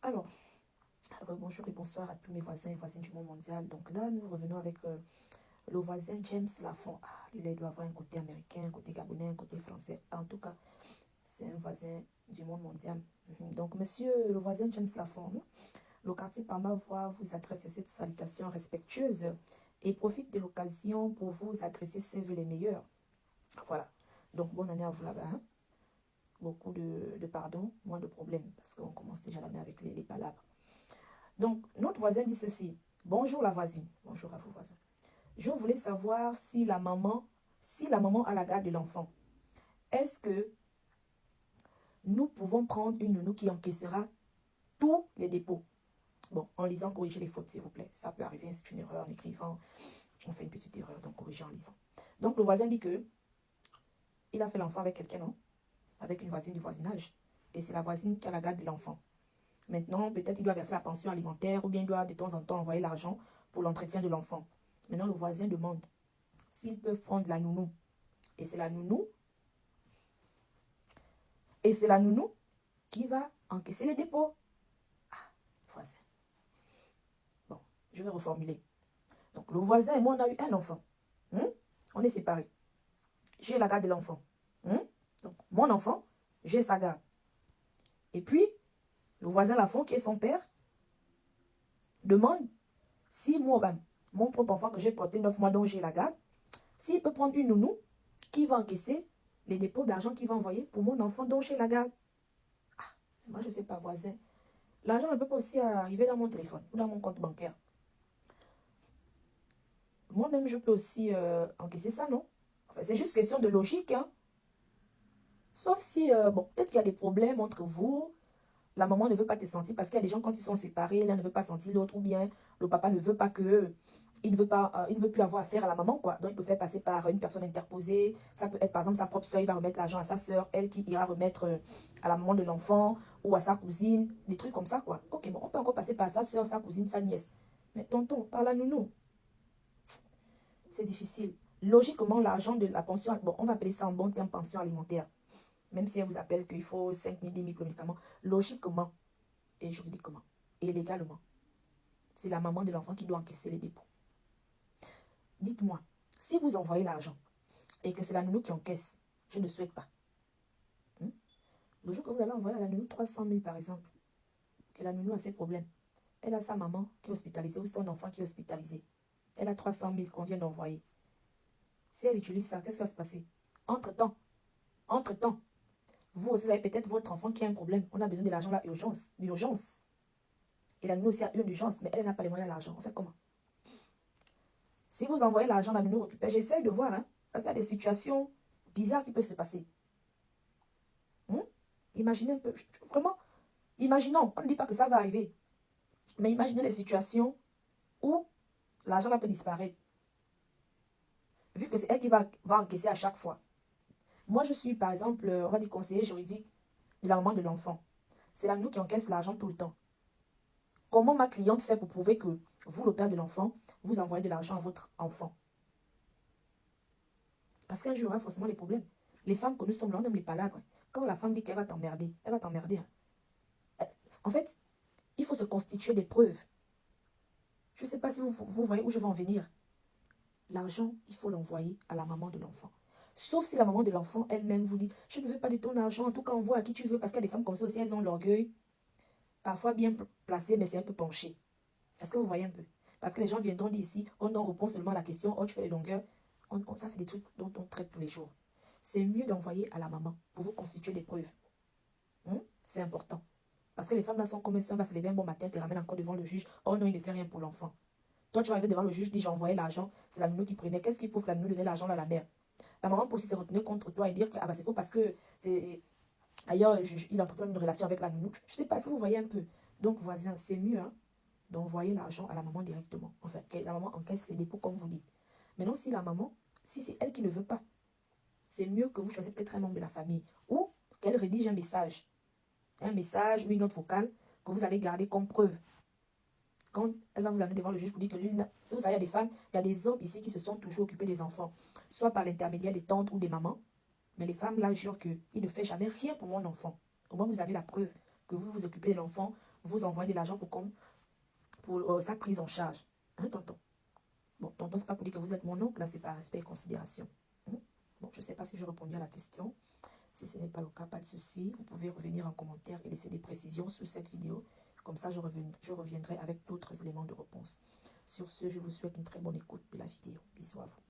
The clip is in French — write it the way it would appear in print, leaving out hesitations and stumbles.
Alors, bonjour et bonsoir à tous mes voisins et voisines du monde mondial. Donc là, nous revenons avec le voisin James Lafont. Ah, lui, là, il doit avoir un côté américain, un côté gabonais, un côté français. En tout cas, c'est un voisin du monde mondial. Donc, monsieur le voisin James Lafont, le quartier par ma voix vous adresse cette salutation respectueuse et profite de l'occasion pour vous adresser ses vœux les meilleurs. Voilà. Donc, bonne année à vous là-bas. Hein? Beaucoup de pardon, moins de problèmes, parce qu'on commence déjà l'année avec les palabres. Donc, notre voisin dit ceci. Bonjour la voisine. Bonjour à vous voisins. Je voulais savoir si la maman a la garde de l'enfant, est-ce que nous pouvons prendre une nounou qui encaissera tous les dépôts? Bon, en lisant, corrigez les fautes, s'il vous plaît. Ça peut arriver, c'est une erreur en écrivant. On fait une petite erreur, donc corrigez en lisant. Donc, le voisin dit que il a fait l'enfant avec quelqu'un, non? Avec une voisine du voisinage. Et c'est la voisine qui a la garde de l'enfant. Maintenant, peut-être il doit verser la pension alimentaire ou bien il doit de temps en temps envoyer l'argent pour l'entretien de l'enfant. Maintenant, le voisin demande s'ils peuvent prendre la nounou. Et c'est la nounou. Et c'est la nounou qui va encaisser les dépôts. Ah, voisin. Bon, je vais reformuler. Donc, le voisin et moi, on a eu un enfant. On est séparés. J'ai la garde de l'enfant. Donc, mon enfant, j'ai sa garde. Et puis, le voisin Lafont, qui est son père, demande si moi, mon propre enfant que j'ai porté 9 mois dont j'ai la garde, s'il peut prendre une nounou qui va encaisser les dépôts d'argent qu'il va envoyer pour mon enfant dont j'ai la garde. Ah, moi je ne sais pas, voisin. L'argent ne peut pas aussi arriver dans mon téléphone ou dans mon compte bancaire. Moi-même, je peux aussi encaisser ça, non? Enfin, c'est juste question de logique, hein. Sauf si, bon, peut-être qu'il y a des problèmes entre vous. La maman ne veut pas te sentir parce qu'il y a des gens, quand ils sont séparés, l'un ne veut pas sentir l'autre, ou bien le papa ne veut pas que... Il ne veut plus avoir affaire à la maman, quoi. Donc, il peut faire passer par une personne interposée. Ça peut être, par exemple, sa propre soeur, il va remettre l'argent à sa soeur, elle qui ira remettre à la maman de l'enfant ou à sa cousine, des trucs comme ça, quoi. Ok, bon, on peut encore passer par sa soeur, sa cousine, sa nièce. Mais tonton, par la nounou, c'est difficile. Logiquement, l'argent de la pension, bon, on va appeler ça en bon terme pension alimentaire. Même si elle vous appelle qu'il faut 5 000, 10 000 pour le médicament, logiquement et juridiquement et légalement, c'est la maman de l'enfant qui doit encaisser les dépôts. Dites-moi, si vous envoyez l'argent et que c'est la nounou qui encaisse, je ne souhaite pas. Le jour que vous allez envoyer à la nounou 300 000 par exemple, que la nounou a ses problèmes, elle a sa maman qui est hospitalisée ou son enfant qui est hospitalisé, elle a 300 000 qu'on vient d'envoyer. Si elle utilise ça, qu'est-ce qui va se passer? Entre-temps, vous aussi avez peut-être votre enfant qui a un problème. On a besoin de l'argent là, d'urgence. Et la nounou aussi a une urgence, mais elle n'a pas les moyens de l'argent. On fait comment? Si vous envoyez l'argent, la nounou récupère. J'essaie de voir, hein, parce qu'il y a des situations bizarres qui peuvent se passer. Imaginez un peu, vraiment, imaginons, on ne dit pas que ça va arriver, mais imaginez les situations où l'argent peut disparaître, vu que c'est elle qui va encaisser à chaque fois. Moi, je suis, par exemple, on va dire conseiller juridique de la maman de l'enfant. C'est la nounou qui encaisse l'argent tout le temps. Comment ma cliente fait pour prouver que vous, le père de l'enfant, vous envoyez de l'argent à votre enfant? Parce qu'un jour, il y aura forcément des problèmes. Les femmes que nous sommes là, on aime les palabres. Quand la femme dit qu'elle va t'emmerder, elle va t'emmerder. Hein. En fait, il faut se constituer des preuves. Je ne sais pas si vous voyez où je veux en venir. L'argent, il faut l'envoyer à la maman de l'enfant. Sauf si la maman de l'enfant elle-même vous dit, je ne veux pas de ton argent, en tout cas envoie à qui tu veux, parce qu'il y a des femmes comme ça aussi, elles ont l'orgueil, parfois bien placé, mais c'est un peu penché. Est-ce que vous voyez un peu? Parce que les gens viendront dire ici, on en répond seulement à la question, oh tu fais les longueurs. Ça c'est des trucs dont on traite tous les jours. C'est mieux d'envoyer à la maman pour vous constituer des preuves. C'est important. Parce que les femmes là sont comme un soeur va se lever un bon matin, te ramène encore devant le juge. Oh non, il ne fait rien pour l'enfant. Toi, tu vas arriver devant le juge, dis j'ai envoyé l'argent, c'est la nounou qui prenait. Qu'est-ce qui prouve que la nounou donnait l'argent à la mère? La maman peut aussi se retenir contre toi et dire que c'est faux parce que c'est. Ailleurs, il entretient une relation avec la nounou. Je ne sais pas si vous voyez un peu. Donc, voisin, c'est mieux d'envoyer l'argent à la maman directement. Enfin, que la maman encaisse les dépôts comme vous dites. Maintenant, si la maman, si c'est elle qui ne veut pas, c'est mieux que vous choisissiez peut-être un membre de la famille ou qu'elle rédige un message ou une note vocale que vous allez garder comme preuve. Quand elle va vous amener devant le juge pour dire que l'une... Si vous savez, il y a des femmes, il y a des hommes ici qui se sont toujours occupés des enfants, soit par l'intermédiaire des tantes ou des mamans, mais les femmes là jurent qu'ils ne font jamais rien pour mon enfant. Au moins, vous avez la preuve que vous vous occupez de l'enfant, vous envoyer de l'argent pour sa prise en charge. Hein, tonton? Bon, tonton, c'est pas pour dire que vous êtes mon oncle, là, c'est par respect et considération. Hein? Bon, je ne sais pas si j'ai répondu à la question. Si ce n'est pas le cas, pas de souci. Vous pouvez revenir en commentaire et laisser des précisions sous cette vidéo. Comme ça, je reviendrai avec d'autres éléments de réponse. Sur ce, je vous souhaite une très bonne écoute de la vidéo. Bisous à vous.